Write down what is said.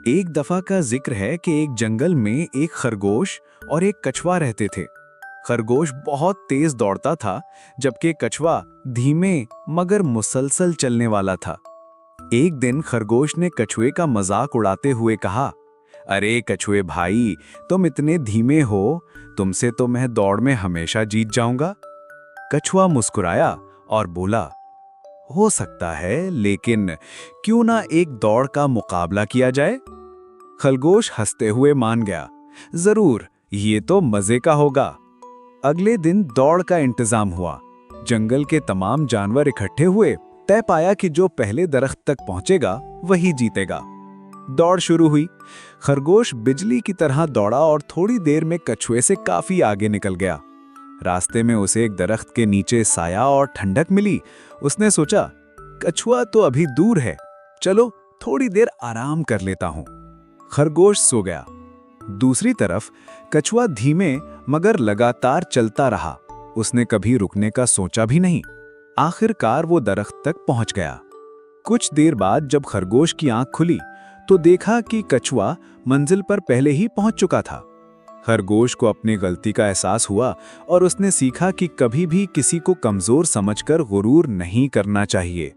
एक दफा का जिक्र है कि एक जंगल में एक खरगोश और एक कछुआ रहते थे। खरगोश बहुत तेज दौड़ता था, जबकि कछुआ धीमे मगर मुसलसल चलने वाला था। एक दिन खरगोश ने कछुए का मजाक उड़ाते हुए कहा, अरे कछुए भाई, तुम इतने धीमे हो, तुमसे तो मैं दौड़ में हमेशा जीत जाऊंगा। कछुआ मुस्कुराया और बोला, हो सकता है, लेकिन क्यों ना एक दौड़ का मुकाबला किया जाए। खरगोश हंसते हुए मान गया, जरूर, ये तो मजे का होगा। अगले दिन दौड़ का इंतजाम हुआ। जंगल के तमाम जानवर इकट्ठे हुए, तय पाया कि जो पहले दरख्त तक पहुंचेगा वही जीतेगा। दौड़ शुरू हुई। खरगोश बिजली की तरह दौड़ा और थोड़ी देर में कछुए से काफी आगे निकल गया। रास्ते में उसे एक दरख्त के नीचे साया और ठंडक मिली। उसने सोचा, कछुआ तो अभी दूर है, चलो थोड़ी देर आराम कर लेता हूं। खरगोश सो गया। दूसरी तरफ कछुआ धीमे मगर लगातार चलता रहा। उसने कभी रुकने का सोचा भी नहीं। आखिरकार वो दरख्त तक पहुंच गया। कुछ देर बाद जब खरगोश की आंख खुली तो देखा कि कछुआ मंजिल पर पहले ही पहुंच चुका था। खरगोश को अपनी गलती का एहसास हुआ और उसने सीखा कि कभी भी किसी को कमजोर समझकर गुरूर नहीं करना चाहिए।